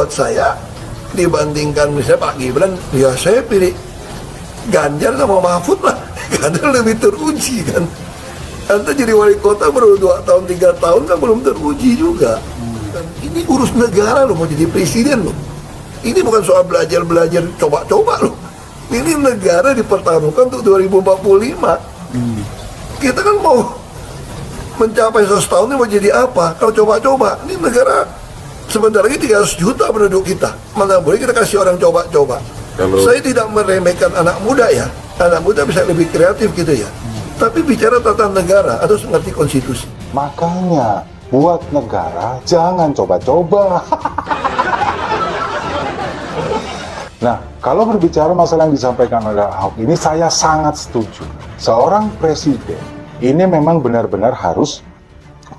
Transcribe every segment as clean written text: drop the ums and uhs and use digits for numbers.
buat saya dibandingkan misalnya Pak Gibran, ya saya pilih Ganjar sama Mahfud lah. Karena lebih teruji kan. Anda jadi wali kota baru 2 tahun 3 tahun kan belum teruji juga. Dan ini urus negara loh, mau jadi presiden loh. Ini bukan soal belajar coba-coba loh. Ini negara dipertaruhkan untuk 2045. Kita kan mau mencapai 100 tahun ini mau jadi apa? Kalau coba-coba, ini negara sebentar lagi 300 juta penduduk kita. Mana boleh kita kasih orang coba-coba. Saya tidak meremehkan anak muda ya. Anak muda bisa lebih kreatif gitu ya. Tapi bicara tata negara harus ngerti konstitusi. Makanya buat negara jangan coba-coba. Nah, kalau berbicara masalah yang disampaikan oleh Ahok ini, saya sangat setuju. Seorang presiden ini memang benar-benar harus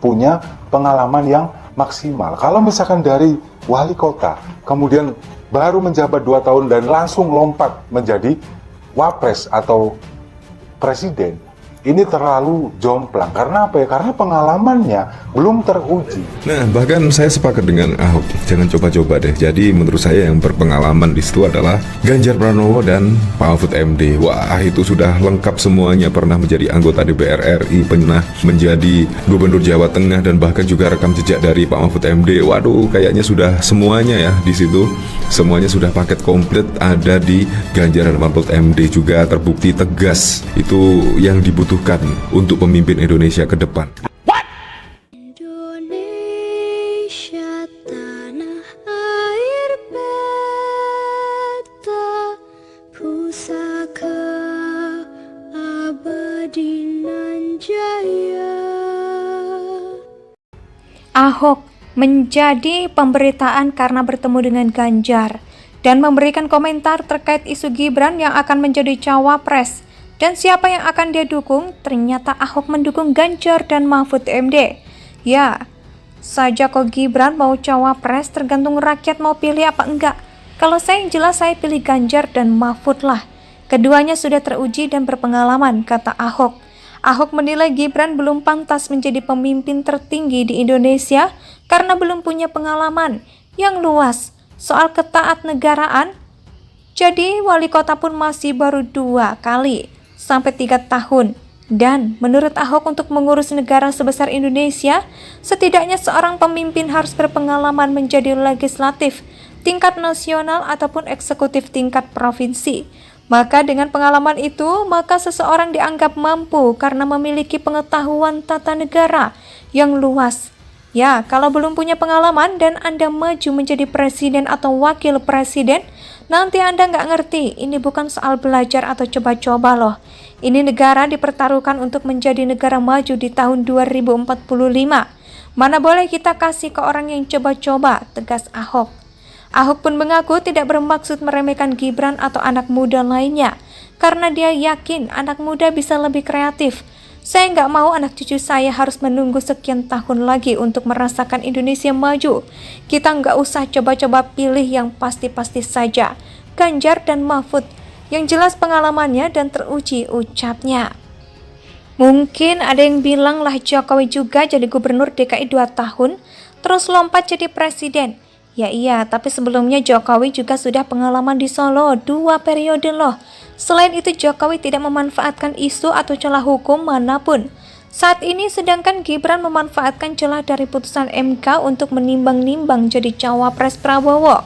punya pengalaman yang maksimal. Kalau misalkan dari wali kota, kemudian baru menjabat 2 tahun dan langsung lompat menjadi wapres atau presiden, ini terlalu jomplang. Karena apa ya? Karena pengalamannya belum teruji. Nah, bahkan saya sepakat dengan Ahok, jangan coba-coba deh. Jadi menurut saya yang berpengalaman di situ adalah Ganjar Pranowo dan Pak Mahfud MD. Wah, itu sudah lengkap semuanya, pernah menjadi anggota DPR RI, pernah menjadi Gubernur Jawa Tengah, dan bahkan juga rekam jejak dari Pak Mahfud MD. Waduh, kayaknya sudah semuanya ya di situ. Semuanya sudah paket komplit ada di Ganjar dan Mahfud MD, juga terbukti tegas. Itu yang dibutuhkan untuk pemimpin Indonesia ke depan. Indonesia tanah air beta, pusaka abadi nan jaya. Ahok menjadi pemberitaan karena bertemu dengan Ganjar dan memberikan komentar terkait isu Gibran yang akan menjadi cawapres. Dan siapa yang akan dia dukung? Ternyata Ahok mendukung Ganjar dan Mahfud MD. Ya, saja kok Gibran mau cawapres, tergantung rakyat mau pilih apa enggak. Kalau saya yang jelas saya pilih Ganjar dan Mahfud lah. Keduanya sudah teruji dan berpengalaman, kata Ahok. Ahok menilai Gibran belum pantas menjadi pemimpin tertinggi di Indonesia karena belum punya pengalaman yang luas soal ketaatnegaraan. Jadi wali kota pun masih baru 2 kali sampai 3 tahun. Dan menurut Ahok, untuk mengurus negara sebesar Indonesia, setidaknya seorang pemimpin harus berpengalaman menjadi legislatif tingkat nasional ataupun eksekutif tingkat provinsi. Maka dengan pengalaman itu, maka seseorang dianggap mampu karena memiliki pengetahuan tata negara yang luas. Ya, kalau belum punya pengalaman dan Anda maju menjadi presiden atau wakil presiden, nanti Anda nggak ngerti. Ini bukan soal belajar atau coba-coba loh. Ini negara dipertaruhkan untuk menjadi negara maju di tahun 2045. Mana boleh kita kasih ke orang yang coba-coba, tegas Ahok. Ahok pun mengaku tidak bermaksud meremehkan Gibran atau anak muda lainnya, karena dia yakin anak muda bisa lebih kreatif. Saya nggak mau anak cucu saya harus menunggu sekian tahun lagi untuk merasakan Indonesia maju. Kita nggak usah coba-coba pilih yang pasti-pasti saja. Ganjar dan Mahfud, yang jelas pengalamannya dan teruji, ucapnya. Mungkin ada yang bilang lah Jokowi juga jadi gubernur DKI 2 tahun, terus lompat jadi presiden. Ya iya, tapi sebelumnya Jokowi juga sudah pengalaman di Solo 2 periode loh. Selain itu Jokowi tidak memanfaatkan isu atau celah hukum manapun. Saat ini sedangkan Gibran memanfaatkan celah dari putusan MK untuk menimbang-nimbang jadi cawapres Prabowo.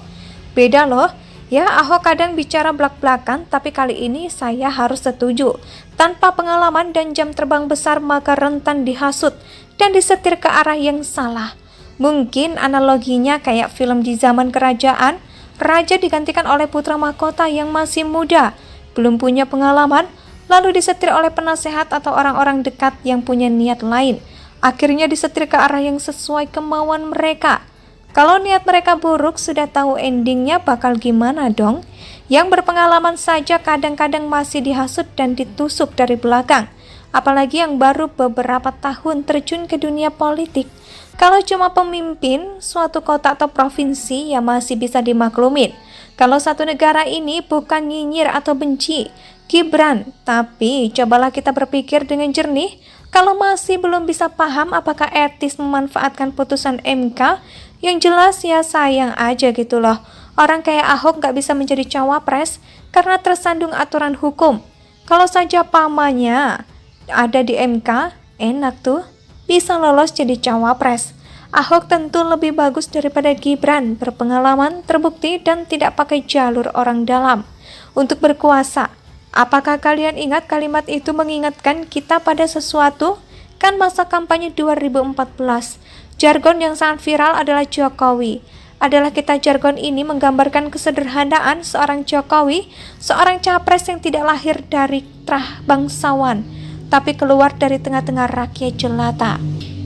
Beda loh. Ya, Ahok kadang bicara belak-belakan, tapi kali ini saya harus setuju. Tanpa pengalaman dan jam terbang besar maka rentan dihasut dan disetir ke arah yang salah. Mungkin analoginya kayak film di zaman kerajaan, raja digantikan oleh putra mahkota yang masih muda, belum punya pengalaman, lalu disetir oleh penasehat atau orang-orang dekat yang punya niat lain. Akhirnya disetir ke arah yang sesuai kemauan mereka. Kalau niat mereka buruk, sudah tahu endingnya bakal gimana dong. Yang berpengalaman saja kadang-kadang masih dihasut dan ditusuk dari belakang. Apalagi yang baru beberapa tahun terjun ke dunia politik. Kalau cuma pemimpin suatu kota atau provinsi ya masih bisa dimaklumin. Kalau satu negara ini bukan nyinyir atau benci Gibran, tapi cobalah kita berpikir dengan jernih. Kalau masih belum bisa paham apakah etis memanfaatkan putusan MK Yang jelas ya sayang aja gitu loh. Orang kayak Ahok gak bisa menjadi cawapres karena tersandung aturan hukum. Kalau saja pamannya ada di MK, enak tuh, bisa lolos jadi cawapres. Ahok tentu lebih bagus daripada Gibran, berpengalaman, terbukti, dan tidak pakai jalur orang dalam untuk berkuasa. Apakah kalian ingat kalimat itu mengingatkan kita pada sesuatu? Kan masa kampanye 2014, jargon yang sangat viral adalah Jokowi. Adalah kita jargon ini menggambarkan kesederhanaan seorang Jokowi, seorang capres yang tidak lahir dari terah bangsawan, tapi keluar dari tengah-tengah rakyat jelata.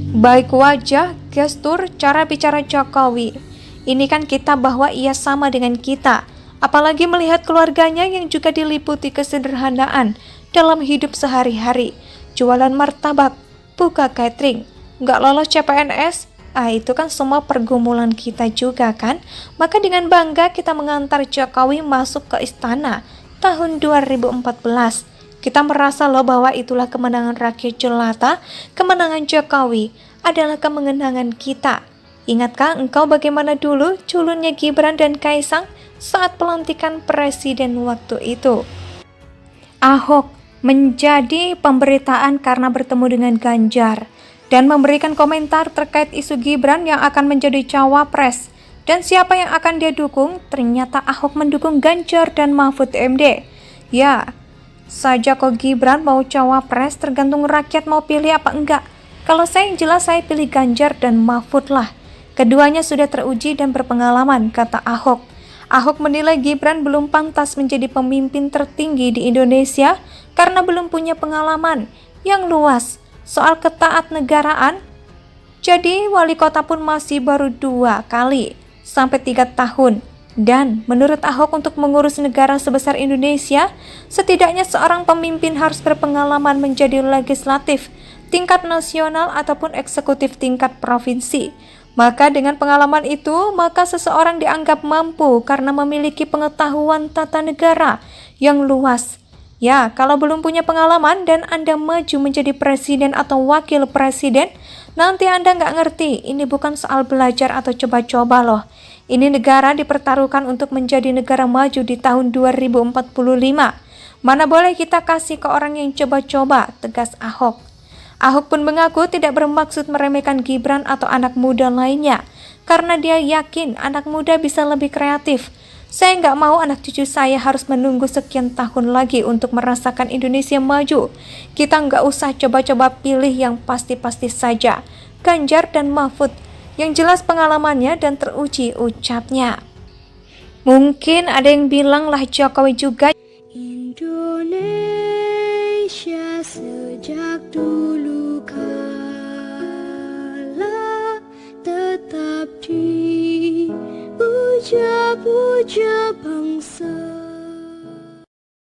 Baik wajah, gestur, cara bicara Jokowi. Ini kan kita bahwa ia sama dengan kita. Apalagi melihat keluarganya yang juga diliputi kesederhanaan dalam hidup sehari-hari. Jualan martabak, buka catering, nggak lolos CPNS, itu kan semua pergumulan kita juga kan. Maka dengan bangga kita mengantar Jokowi masuk ke istana tahun 2014. Kita merasa loh bahwa itulah kemenangan rakyat jelata, kemenangan Jokowi adalah kemenangan kita. Ingatkah engkau bagaimana dulu culunnya Gibran dan Kaisang saat pelantikan presiden waktu itu? Ahok menjadi pemberitaan karena bertemu dengan Ganjar dan memberikan komentar terkait isu Gibran yang akan menjadi cawapres dan siapa yang akan dia dukung. Ternyata Ahok mendukung Ganjar dan Mahfud MD. Ya, saja kok Gibran mau cawapres, tergantung rakyat mau pilih apa enggak. Kalau saya yang jelas saya pilih Ganjar dan Mahfud lah. Keduanya sudah teruji dan berpengalaman, kata Ahok. Ahok menilai Gibran belum pantas menjadi pemimpin tertinggi di Indonesia karena belum punya pengalaman yang luas soal ketaatnegaraan. Jadi wali kota pun masih baru 2 kali sampai 3 tahun. Dan menurut Ahok untuk mengurus negara sebesar Indonesia, setidaknya seorang pemimpin harus berpengalaman menjadi legislatif tingkat nasional ataupun eksekutif tingkat provinsi. Maka dengan pengalaman itu, maka seseorang dianggap mampu karena memiliki pengetahuan tata negara yang luas. Ya, kalau belum punya pengalaman dan Anda maju menjadi presiden atau wakil presiden, nanti Anda nggak ngerti. Ini bukan soal belajar atau coba-coba loh. Ini negara dipertaruhkan untuk menjadi negara maju di tahun 2045. Mana boleh kita kasih ke orang yang coba-coba, tegas Ahok. Ahok pun mengaku tidak bermaksud meremehkan Gibran atau anak muda lainnya, karena dia yakin anak muda bisa lebih kreatif. Saya nggak mau anak cucu saya harus menunggu sekian tahun lagi untuk merasakan Indonesia maju. Kita nggak usah coba-coba pilih yang pasti-pasti saja. Ganjar dan Mahfud, yang jelas pengalamannya dan teruji, ucapnya. Mungkin ada yang bilang lah Jokowi juga. Indonesia sejak dulu kala tetap dipuja-puja bangsa.